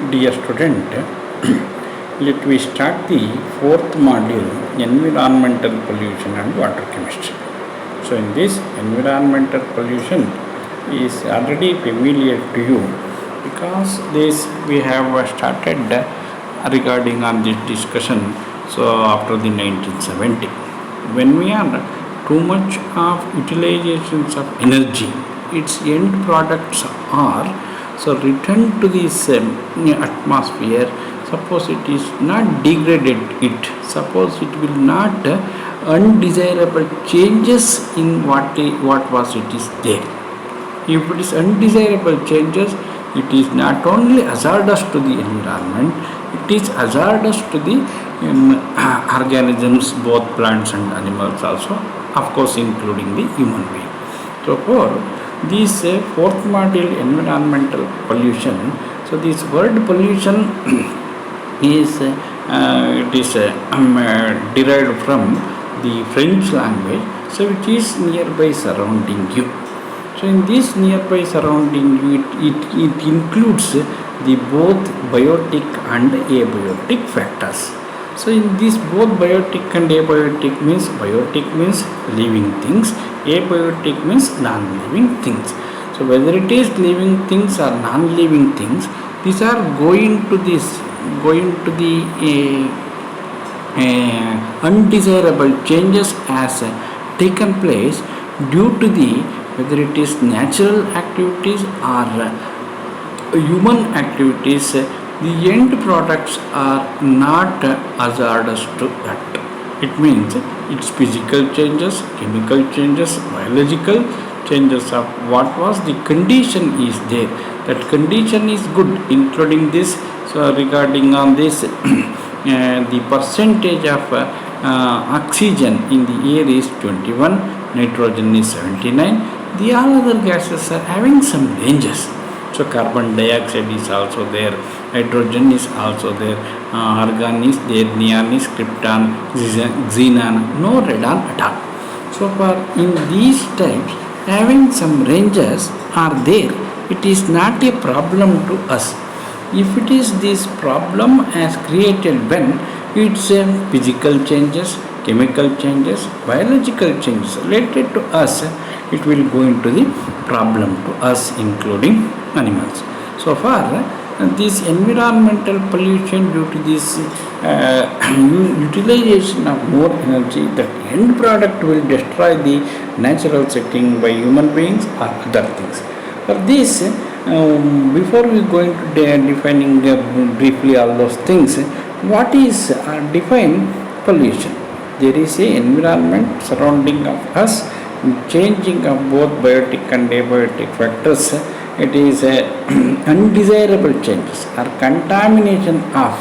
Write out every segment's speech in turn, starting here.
Dear student, let we start the fourth module, environmental pollution and water chemistry. So in this environmental pollution is already familiar to you because this we have started regarding on this discussion. So after the 1970, when we are too much of utilizations of energy, its end products are so return to this atmosphere. Suppose it is not degraded it, suppose it will not undesirable changes in what was it is there. If it is undesirable changes, it is not only hazardous to the environment, it is hazardous to the organisms, both plants and animals also, of course including the human being. So for this fourth module, environmental pollution, so this word pollution is derived from the French language, so which is nearby surrounding you. So in this nearby surrounding you, it includes the both biotic and abiotic factors. So in this both biotic and abiotic means, biotic means living things, abiotic means non-living things. So whether it is living things or non-living things, these are going to the undesirable changes as taken place due to the whether it is natural activities or human activities. The end products are not hazardous to that. It means its physical changes, chemical changes, biological changes of what was the condition is there. That condition is good, including this. So regarding on this, the percentage of oxygen in the air is 21, nitrogen is 79. The all other gases are having some ranges. So carbon dioxide is also there, hydrogen is also there, argon is there, neon is, krypton, xenon, no radon at all. So for in these types, having some ranges are there, it is not a problem to us. If it is this problem as created when it's physical changes, chemical changes, biological changes related to us, it will go into the problem to us including animals. So far this environmental pollution due to this utilization of more energy, the end product will destroy the natural setting by human beings or other things. For this, before we go into defining briefly all those things, what is define pollution? There is a environment surrounding of us, changing of both biotic and abiotic factors. It is undesirable changes or contamination of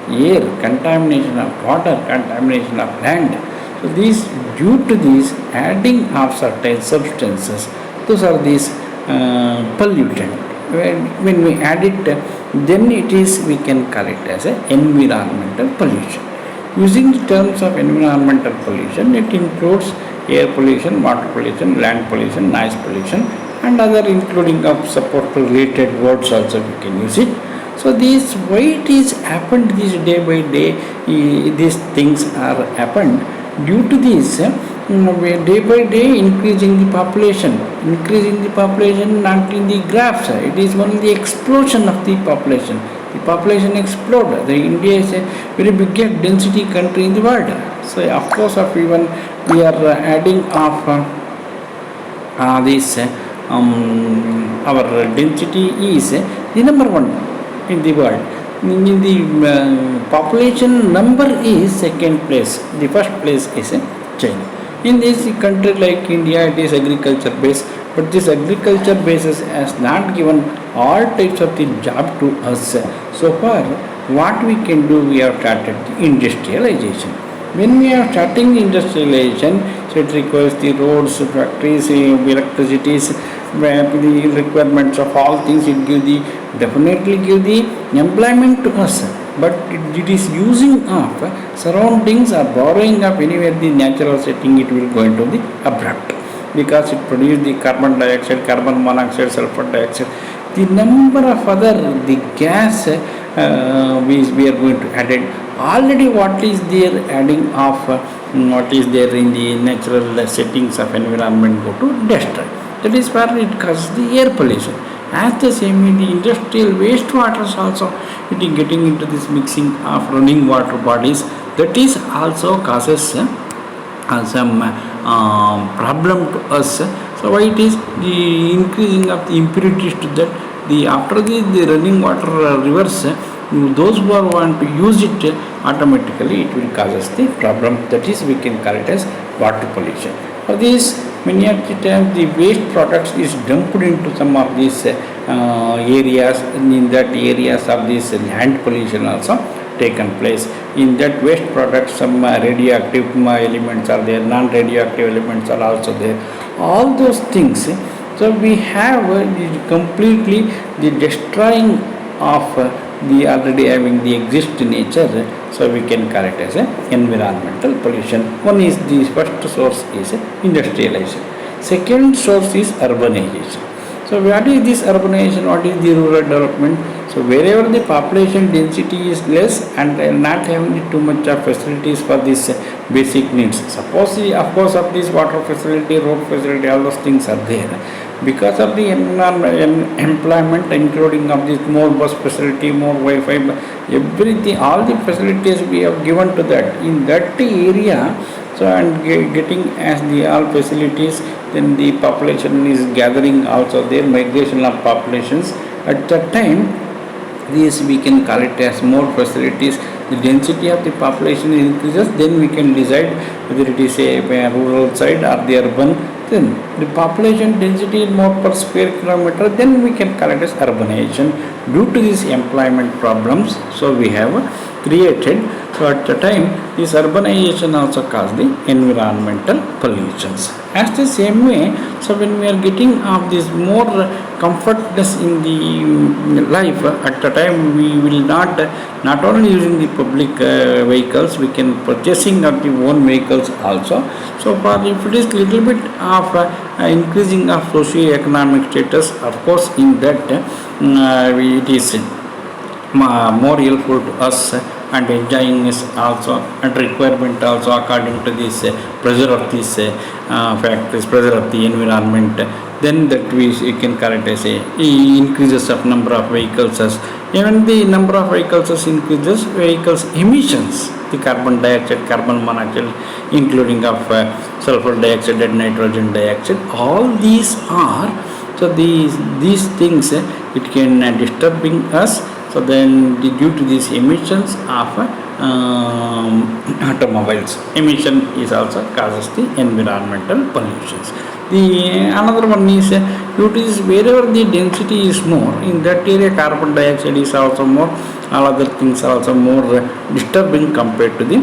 air, contamination of water, contamination of land. So these, due to this adding of certain substances, those are these pollutant. When we add it, then it is, we can call it as a environmental pollution. Using the terms of environmental pollution, it includes air pollution, water pollution, land pollution, noise pollution, and other including of support related words also we can use it. So this, why it is happened this day by day, these things are happened due to this day by day increasing the population, not in the graphs, it is only the explosion of the population. The population explode. The India is a very biggest density country in the world. So of course, of even we are adding of this our density is the number one in the world. In the population number is second place. The first place is China. In this country like India, it is agriculture based, but this agriculture basis has not given all types of the job to us. So far, what we can do, we have started the industrialization. When we are starting industrialization, so it requires the roads, factories, electricities, the requirements of all things. It definitely give the employment to us. But it is using of surroundings or borrowing of anywhere the natural setting, it will go into the abrupt, because it produces the carbon dioxide, carbon monoxide, sulfur dioxide, the number of other the gas we are going to add it. Already what is there adding of what is there in the natural settings of environment go to destroy. That is where it causes the air pollution. As the same in the industrial wastewaters also, it is getting into this mixing of running water bodies. That is also causes some problem to us. So why it is the increasing of the impurities to that the after the running water rivers, those who are want to use it automatically it will cause us the problem. That is we can call it as water pollution. For this, many of the times the waste products is dumped into some of these areas, and in that areas of this land pollution also taken place. In that waste products some radioactive elements are there, non-radioactive elements are also there. All those things. So we have completely the destroying of the already having the exist nature. So we can call it as a environmental pollution. One is the first source is industrialization. Second source is urbanization. So what is this urbanization? What is the rural development? So wherever the population density is less and not having too much of facilities for these basic needs. Suppose of course of this water facility, road facility, all those things are there. Because of the employment, including of this more bus facility, more Wi-Fi, everything, all the facilities we have given to that in that area. So and getting as the all facilities, then the population is gathering also there, migration of populations. At that time, this we can call it as more facilities. The density of the population increases, then we can decide whether it is a rural side or the urban. Then the population density is more per square kilometer, then we can call it as urbanization. Due to these employment problems, so we have created. So at the time, this urbanization also caused the environmental pollutions. As the same way, so when we are getting of this more comfortness in the life, at the time we will not only using the public vehicles, we can purchasing of the own vehicles also. So for if it is little bit of increasing of socio-economic status, of course in that it is more helpful to us and enjoying is also and requirement also according to this pressure of this factories, pressure of the environment. Then that we can call it as a increases of number of vehicles. As even the number of vehicles as increases, vehicles emissions, the carbon dioxide, carbon monoxide, including of sulfur dioxide and nitrogen dioxide. All these are so these things it can disturbing us. So then due to these emissions of automobiles, emission is also causes the environmental pollutions. The another one is due to this wherever the density is more, in that area carbon dioxide is also more, all other things are also more disturbing compared to the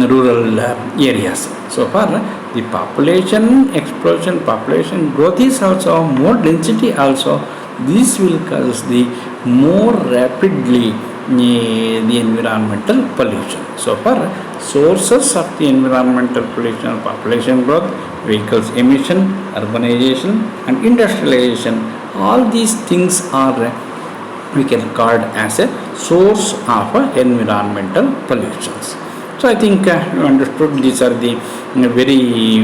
rural areas. So far the population explosion, population growth is also more density also. This will cause the more rapidly the environmental pollution. So far sources of the environmental pollution, population growth, vehicles emission, urbanization and industrialization, all these things are we can call as a source of environmental pollutions. So I think you understood these are the very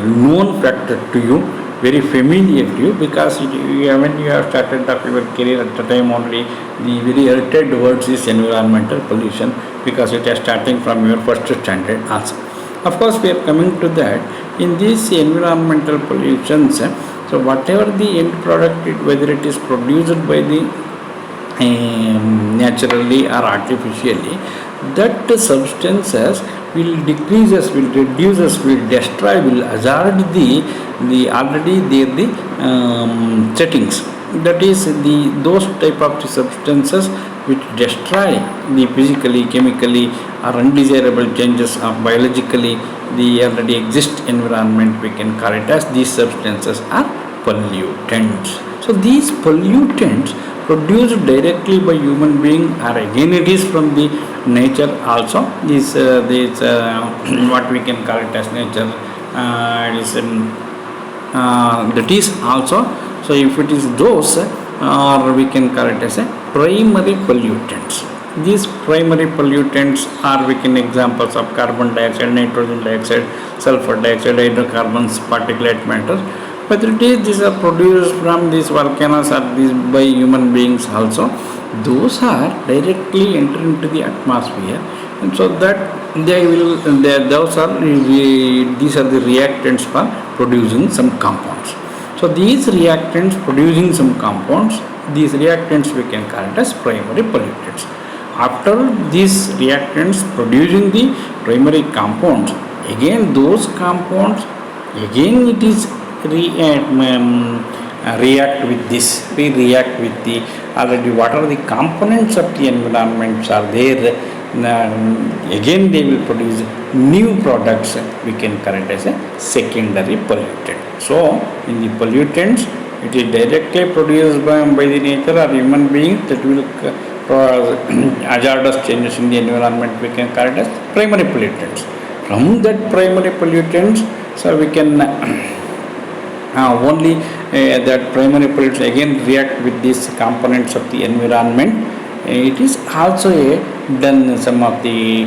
known factor to you, very familiar to you, because when you have started off your career at the time only, the very heard words is environmental pollution, because it is starting from your first standard also. Of course, we are coming to that in these environmental pollutions. So whatever the end product, whether it is produced by the naturally or artificially, that substances will decreases, will reduces, will destroy, will hazard the already there the settings. That is those type of the substances which destroy the physically, chemically or undesirable changes of biologically the already exist environment. We can call it as these substances are pollutants. So these pollutants produced directly by human being, or again it is from the nature also. This what we can call it as nature. That is also. So if it is those, or we can call it as a primary pollutants. These primary pollutants are, we can examples of carbon dioxide, nitrogen dioxide, sulfur dioxide, hydrocarbons, particulate matter. Whether it is these are produced from these volcanoes or these by human beings also, those are directly enter into the atmosphere, and so that those are these are the reactants for producing some compounds. So these reactants producing some compounds, these reactants we can call it as primary pollutants. After these reactants producing the primary compounds, again those compounds, again it is react with this. We react with the already what are the components of the environments are there. Again they will produce new products. We can call it as a secondary pollutant. So in the pollutants, it is directly produced by the nature or human beings that will cause hazardous changes in the environment. We can call it as primary pollutants. From that primary pollutants, so we can only that primary pollutants again react with these components of the environment. It is also done some of the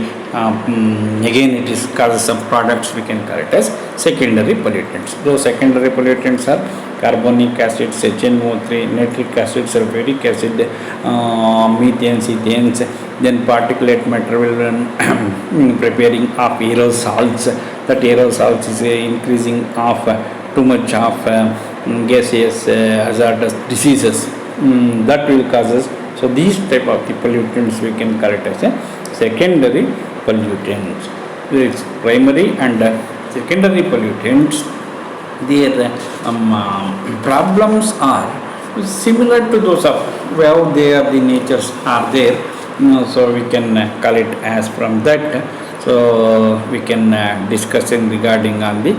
again it is causes some products we can call it as secondary pollutants. Those secondary pollutants are carbonic acid, HNO3, nitric acid, sulfuric acid, methane, ethanes, then particulate matter will preparing of aerosols. That aerosols is increasing of too much of gaseous hazardous diseases that will causes. So these type of the pollutants we can call it as a secondary pollutants. There is primary and secondary pollutants. Their problems are similar to those of how they are the natures are there. So we can call it as from that. So we can discuss in regarding on the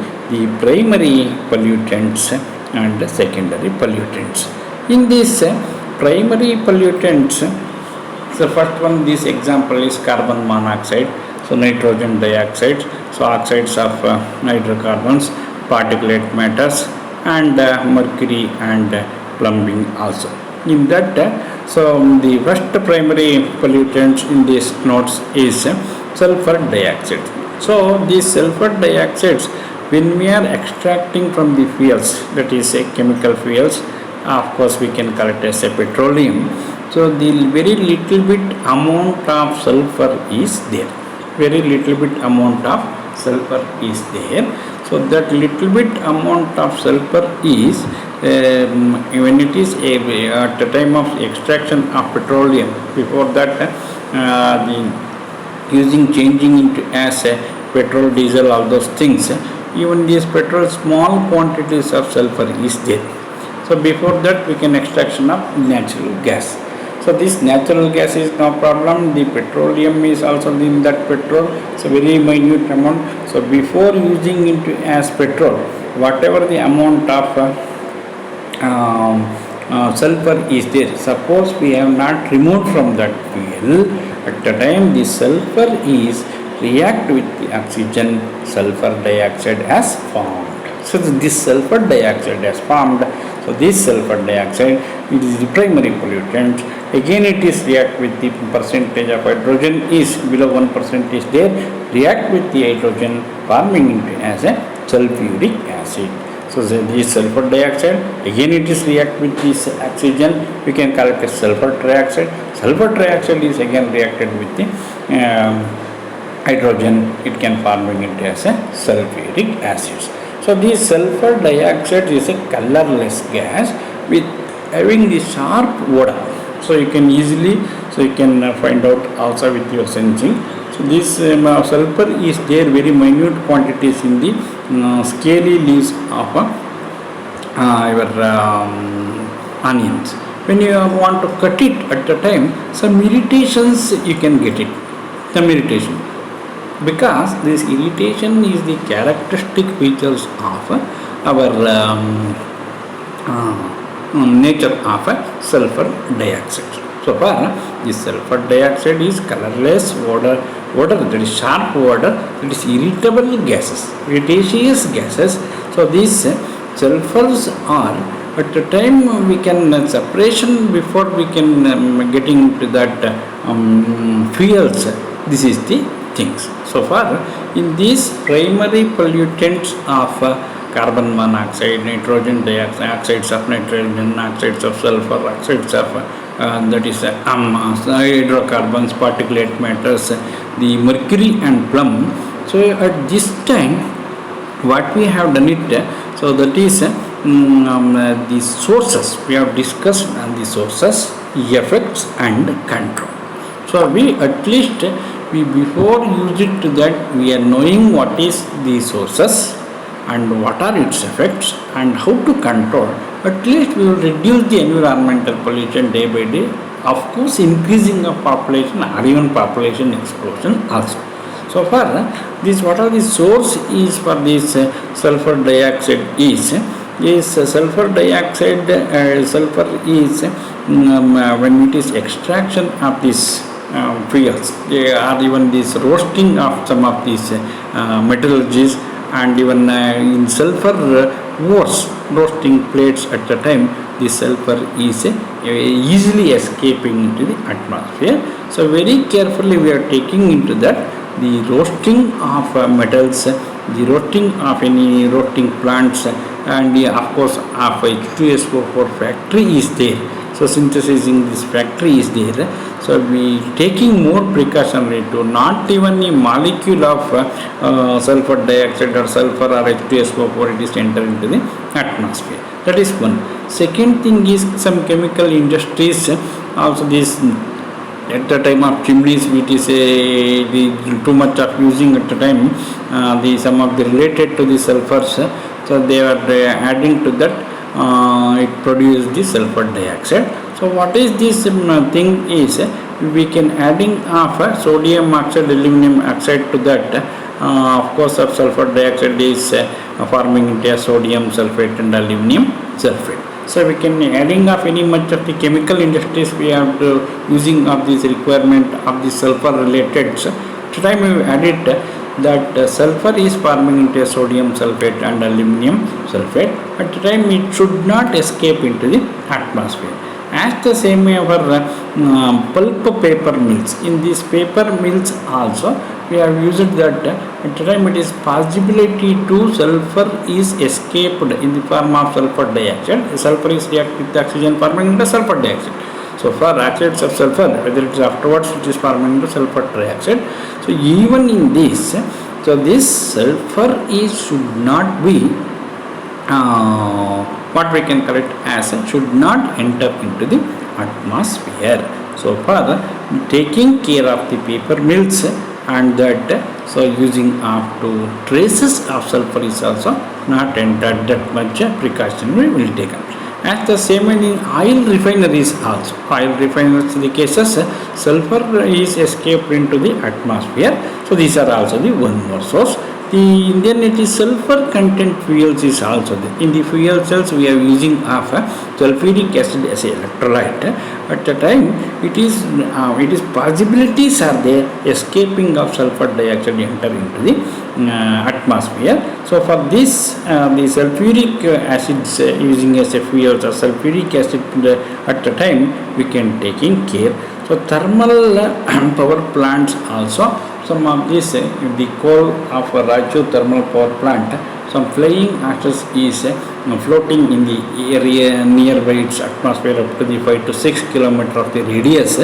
primary pollutants and secondary pollutants. In this primary pollutants, the first one, this example is carbon monoxide, so nitrogen dioxide, so oxides of hydrocarbons, particulate matters, and mercury and plumbing also. In that, so the first primary pollutants in these notes is sulfur dioxide. So these sulfur dioxides, when we are extracting from the fuels, that is chemical fuels, of course we can call it as a petroleum. So the very little bit amount of sulfur is there. Very little bit amount of sulfur is there. So that little bit amount of sulfur is when it is at the time of extraction of petroleum. Before that, changing into as petrol, diesel, all those things. Even these petrol, small quantities of sulfur is there. So before that, we can extraction of natural gas. So this natural gas is no problem. The petroleum is also in that petrol. So very minute amount. So before using into as petrol, whatever the amount of sulfur is there. Suppose we have not removed from that fuel. At the time the sulfur is react with the oxygen, sulfur dioxide has formed. So this sulfur dioxide has formed. So this sulfur dioxide, it is the primary pollutant. Again it is react with the percentage of hydrogen is below 1% is there, react with the hydrogen forming into as a sulfuric acid. So this sulfur dioxide, again it is react with this oxygen, we can call it as sulfur trioxide. Sulfur trioxide is again reacted with the hydrogen, it can forming into as a sulfuric acids. So this sulfur dioxide is a colorless gas with having the sharp odor. So you can easily, you can find out also with your sensing. So this sulfur is there very minute quantities in the scaly leaves of your onions. When you want to cut it at the time, some irritations you can get it, some irritation. Because this irritation is the characteristic features of our nature of sulfur dioxide. So far, this sulfur dioxide is colorless odor that is sharp odor, that is irritable gases, irritaceous gases. So these sulfurs are At the time we can separation before we can getting into that fuels. This is the things. So far, in these primary pollutants of carbon monoxide, nitrogen dioxide, oxides of nitrogen, oxides of sulfur, oxides of that is hydrocarbons, particulate matters, the mercury and plum. So at this time, what we have done it, so that is the sources we have discussed, and the sources, effects and control. So we at least we before use it to that we are knowing what is the sources and what are its effects and how to control. At least we will reduce the environmental pollution day by day, of course increasing of population or even population explosion also. So far this what are the source is for this sulfur dioxide is sulfur dioxide, sulfur is when it is extraction of this fuels, or even this roasting of some of these metallurgies, and even in sulfur ores, roasting plates at the time, the sulfur is easily escaping into the atmosphere. So very carefully we are taking into that the roasting of metals, the roasting of any roasting plants, and of course of H2SO4 factory is there. So synthesizing this factory is there. So we taking more precautionary to not even a molecule of sulfur dioxide or sulfur or H2SO4 it is enter into the atmosphere. That is one. Second thing is some chemical industries also this at the time of chimneys, it is too much of using at the time the some of the related to the sulfurs, so they are adding to that it produces the sulfur dioxide. So what is this thing is we can adding of sodium oxide, aluminum oxide to that, of course of sulfur dioxide is forming into sodium sulfate and aluminum sulfate. So we can adding of any much of the chemical industries we have to using of this requirement of the sulfur related. So to time we add it that sulfur is forming into sodium sulfate and aluminum sulfate. At the time it should not escape into the atmosphere. As the same way our pulp paper mills, in these paper mills also we have used that at the time it is possibility to sulfur is escaped in the form of sulfur dioxide. Sulfur is react with the oxygen forming into sulfur dioxide. So for oxides of sulfur, whether it is afterwards it is forming into sulfur dioxide. So even in this, so this sulfur is should not be what we can call it as should not enter into the atmosphere. So for taking care of the paper mills and that, so using up to traces of sulfur is also not entered, that much precaution we will take. As the same in oil refineries also, oil refineries in the cases sulfur is escaped into the atmosphere. So these are also the one more source. Then it is sulfur content fuels is also there. In the fuel cells we are using of sulfuric acid as an electrolyte. At the time it is possibilities are there escaping of sulfur dioxide enter into the atmosphere. So for this the sulfuric acids using as a fuel or sulfuric acid at the time we can taking care. So thermal power plants also, some of this the coal of Raju thermal power plant, some flying ashes is floating in the area nearby its atmosphere up to the 5 to 6 kilometer of the radius.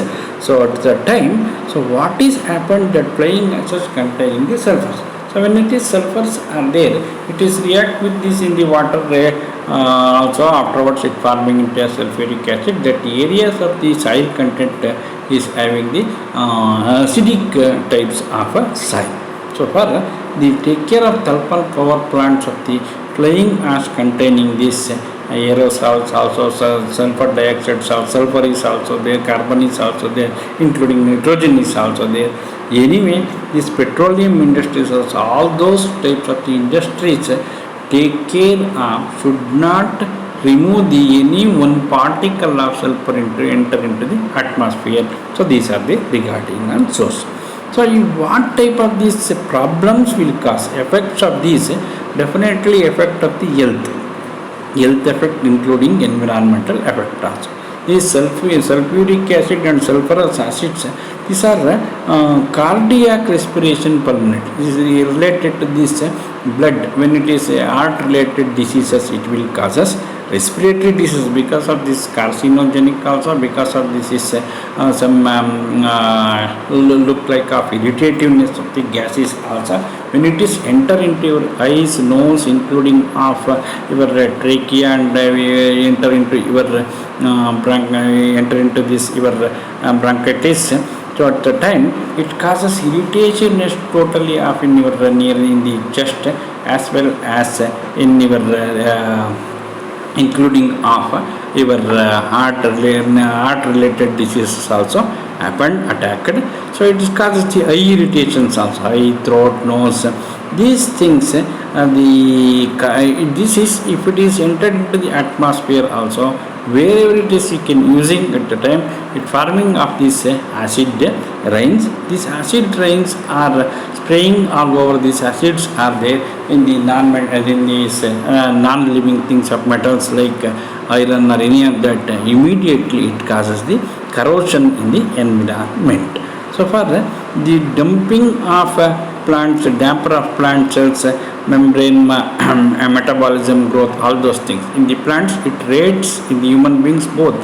So at that time, so what is happened that flying ashes containing the sulfurs. So when it is sulfurs are there, it is react with this in the water also afterwards it forming into a sulfuric acid. That areas of the soil content is having the acidic types of soil. So for the take care of thermal power plants of the flying ash containing this aerosols also, sulfur dioxide, sulfur is also there, carbon is also there, including nitrogen is also there. Anyway, this petroleum industries also, all those types of the industries take care of should not remove the any one particle of sulfur enter into the atmosphere. So these are the regarding and source. So what type of these problems will cause effects of these? Definitely effect of the health. health effect including environmental effect also. These sulfuric acid and sulfurous acids, these are cardiac respiration pulmonary. This is related to this blood. When it is heart related diseases, it will cause us respiratory disease because of this carcinogenic also, because of this is some look like of irritativeness of the gases also. When it is enter into your eyes, nose, including of your trachea, and enter into your enter into this your bronchitis, so at the time it causes irritation totally of in your near in the chest as well as in your including of your heart related diseases also happened attacked. So it causes the eye irritations also, eye, throat, nose. These things this is if it is entered into the atmosphere also, wherever it is you can using at the time, it forming of this acid rains. These acid rains are spraying all over. These acids are there in the non-living things of metals like iron or any of that. Immediately it causes the corrosion in the environment. So far the dumping of plants, damper of plant cells, membrane, metabolism, growth, all those things in the plants, it rates in the human beings both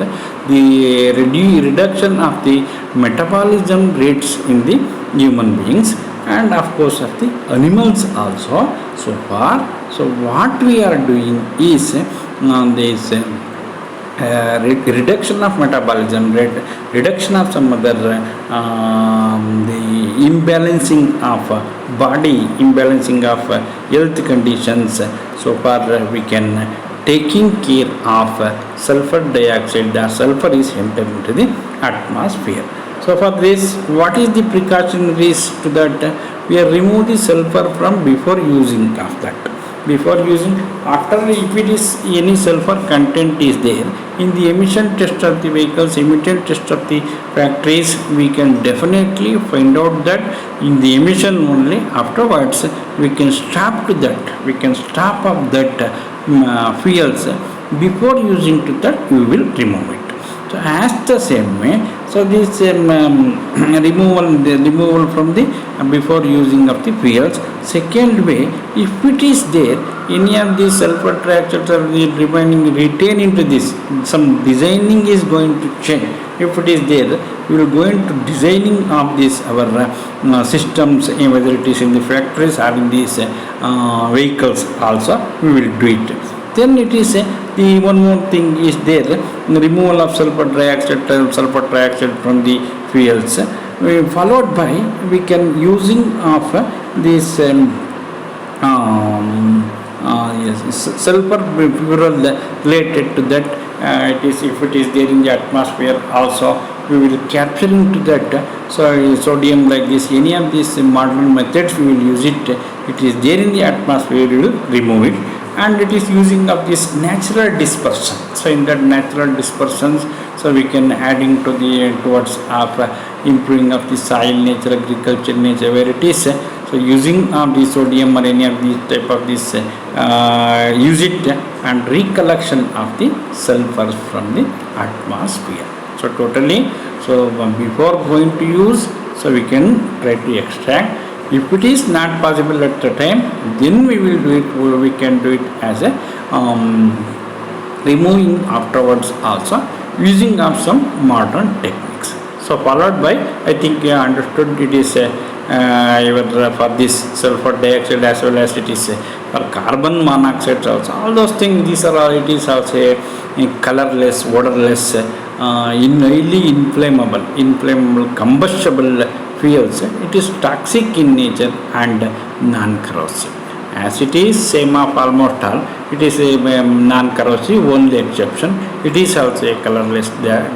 the reduction of the metabolism rates in the human beings and of course of the animals also. So far, so what we are doing is this reduction of metabolism rate, reduction of some other the imbalancing of body, imbalancing of health conditions. So far we can taking care of sulfur dioxide. The sulfur is entered into the atmosphere. So for this, what is the precautionaries to that? We remove the sulfur from before using of that. Before using, after if it is any sulfur content is there in the emission test of the vehicles, emission test of the factories, we can definitely find out that in the emission only. Afterwards we can stop to that, we can stop of that fuels. Before using to that we will remove it. So as the same way, so this removal from the before using of the fuels. Second way, if it is there any of the sulfur trioxides are remaining retain into this, some designing is going to change. If it is there, we will go into designing of this our systems, whether it is in the factories or in these vehicles also, we will do it. Then it is the one more thing is there, removal of sulfur trioxide from the fuels, followed by we can using of this sulfur fuel related to that. It is if it is there in the atmosphere also, we will capture into that. So sodium like this, any of these modern methods we will use it. It is there in the atmosphere, we will remove it. And it is using of this natural dispersion. So in that natural dispersions, so we can adding to the towards of improving of the soil nature, agriculture nature, where it is. So using of the sodium or any of these type of this use it and recollection of the sulfur from the atmosphere. So totally, so before going to use, so we can try to extract. If it is not possible at the time, then we will do it. We can do it as a removing afterwards also, using of some modern techniques. So followed by, I think you understood it is for this sulfur dioxide as well as it is for carbon monoxide also. All those things, these are all, it is also colorless, odorless, highly inflammable, combustible fuels. It is toxic in nature and non-corrosive. As it is same of almost all, it is a non-corrosive, only exception. It is also a colorless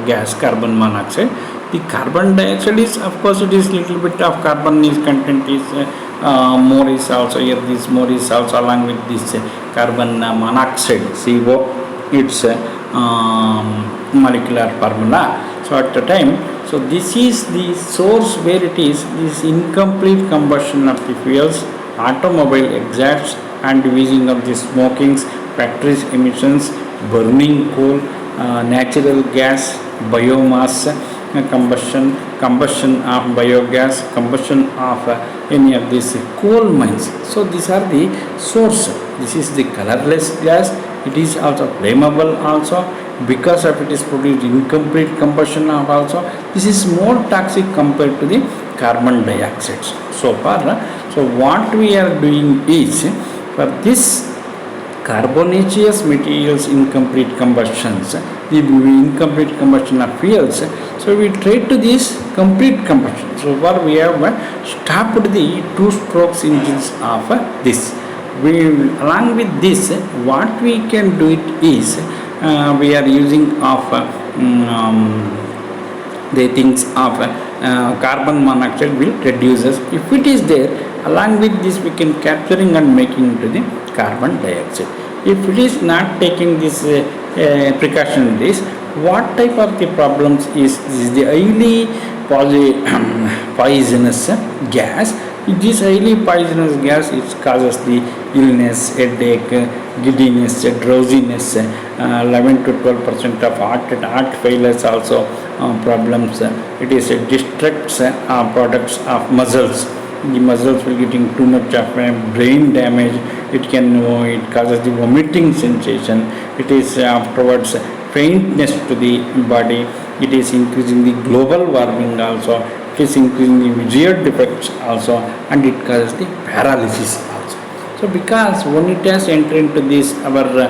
gas, carbon monoxide. The carbon dioxide is, of course, it is little bit of carbon is content is more is also here. This more is also along with this carbon monoxide CO. Its molecular formula. So at the time, so this is the source where it is this incomplete combustion of the fuels, automobile exhausts and using of the smokings, factories emissions, burning coal, natural gas, biomass, combustion of biogas, combustion of any of these coal mines. So these are the source. This is the colorless gas. It is also flammable also, because of it is produced incomplete combustion of also. This is more toxic compared to the carbon dioxide. So far, so what we are doing is, for this carbonaceous materials incomplete combustions, the incomplete combustion of fuels, so we try to this complete combustion. So far we have stopped the two strokes engines of this. Along with this, what we can do it is, we are using of the things of carbon monoxide will reduce us. If it is there, along with this we can capturing and making into the carbon dioxide. If it is not taking this precaution, this what type of the problems is this? The highly poisonous gas. This highly poisonous gas, it causes the illness, headache, giddiness, drowsiness, 11 to 12% of heart failures also problems. It is distracts products of muscles. The muscles will getting too much of brain damage. It causes the vomiting sensation. It is afterwards faintness to the body. It is increasing the global warming also. It is increasing the visual defects also, and it causes the paralysis also. So because when it has entered into this our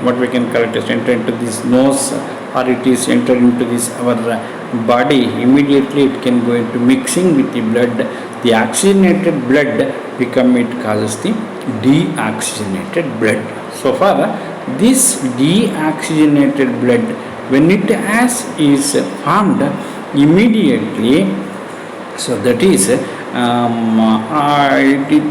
what we can call it as enter into this nose, or it is entered into this our body, immediately it can go into mixing with the blood. The oxygenated blood it causes the deoxygenated blood. So far, this deoxygenated blood, when it is formed immediately, so that is it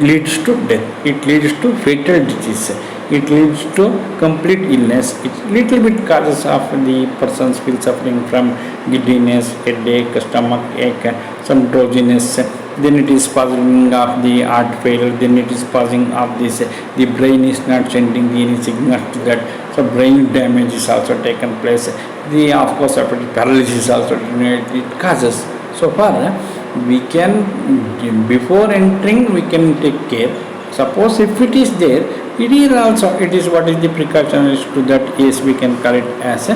leads to death. It leads to fatal disease. It leads to complete illness. It little bit causes of the persons feel suffering from giddiness, headache, stomach ache, some drowsiness. Then it is causing of the heart failure. Then it is causing of this. The brain is not sending any signal to that. So brain damage is also taken place. The of course paralysis also it causes. So far, we can before entering we can take care. Suppose if it is there, it is also, it is what is the precaution is to that. Yes, we can call it as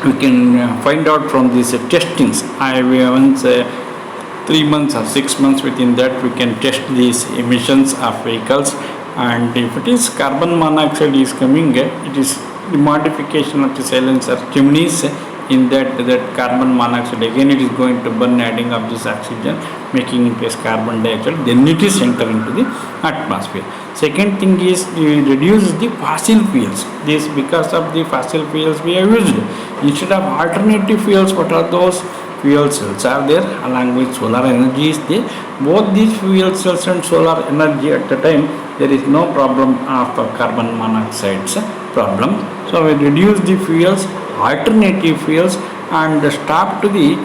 we can find out from these testings. Once 3 months or 6 months, within that we can test these emissions of vehicles, and if it is carbon monoxide is coming, it is the modification of the silencer chimneys. In that carbon monoxide again it is going to burn, adding of this oxygen, making it as carbon dioxide, then it is enter into the atmosphere. Second thing is reduce the fossil fuels. This because of the fossil fuels we have used. Instead of alternative fuels, what are those? Fuel cells are there, along with solar energy is there. Both these fuel cells and solar energy at the time, there is no problem of carbon monoxide's problem. So we reduce the fuels, alternative fuels, and stop to the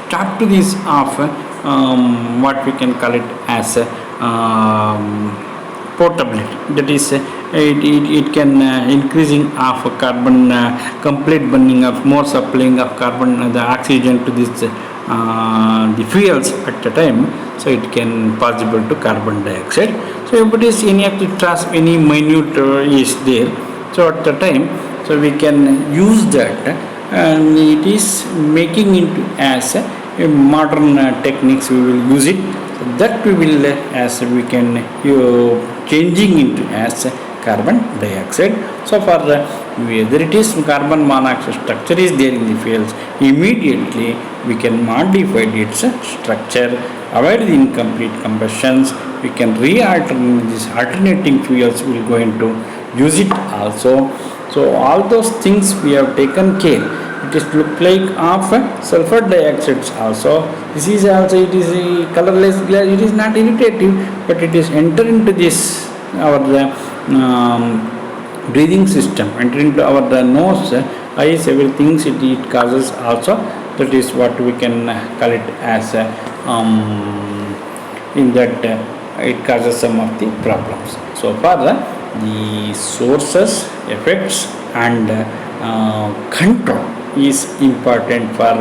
stop to this of what we can call it as portability. That is, it can increasing of carbon, complete burning of more supplying of carbon, the oxygen to this the fuels at the time. So it can possible to carbon dioxide. So if it is any of the any minute is there, so at the time, so we can use that, and it is making into as modern techniques we will use it. So that we will as we can changing into as carbon dioxide. So for whether it is carbon monoxide structure is there in the fuels, immediately we can modify its structure, avoid the incomplete combustions. We can re-alternate these alternating fuels. We will going to use it also. So all those things we have taken care. It is look like of sulfur dioxide also. This is also, it is a colorless glass. It is not irritative, but it is enter into this our breathing system, enter into our nose, eyes, everything. It causes also That is what we can call it as in that it causes some of the problems. So far the sources, effects and control is important for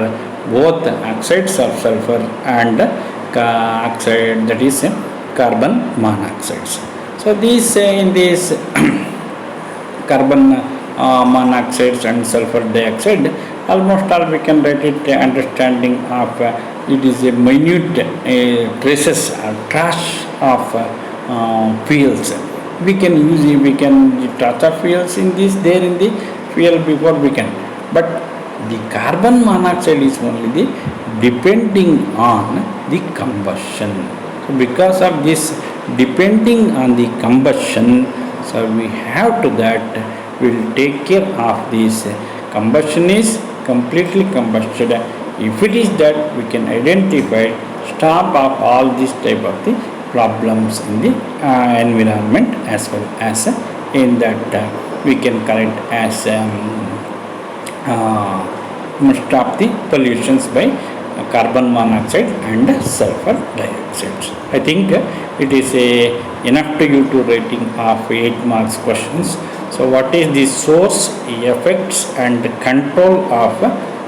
both oxides of sulfur and oxide, that is carbon monoxides. So these in these carbon monoxides and sulfur dioxide, almost all we can write it understanding of it is a minute traces or trash of fuels. We can use it, we can trash of fuels in this there in the fuel before we can, but the carbon monoxide is only the depending on the combustion. So because of this depending on the combustion, so we have to that will take care of this. Combustion is completely combusted. If it is that, we can identify stop of all these type of the problems in the environment, as well as in that we can correct as stop the pollutions by carbon monoxide and sulfur dioxide. I think it is enough to you to writing of 8 marks questions. So what is the source, effects and control of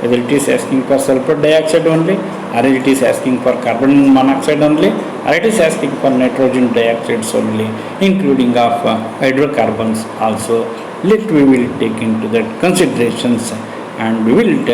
whether it is asking for sulfur dioxide only, or it is asking for carbon monoxide only, or it is asking for nitrogen dioxides only, including of hydrocarbons also. Let we will take into that considerations, and we will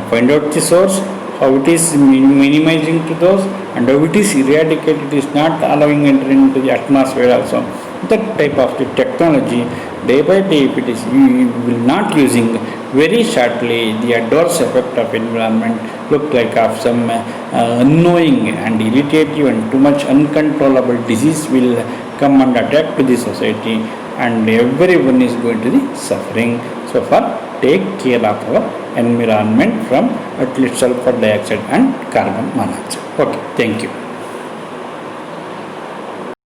find out the source, how it is minimizing to those, and how it is eradicated, it is not allowing entering into the atmosphere also. That type of the technology, day by day, if it is we will not using, very shortly the adverse effect of environment look like of some annoying and irritative and too much uncontrollable disease will come and attack to the society, and everyone is going to be suffering. So far, take care of our environment from at least sulfur dioxide and carbon monoxide. Okay, thank you.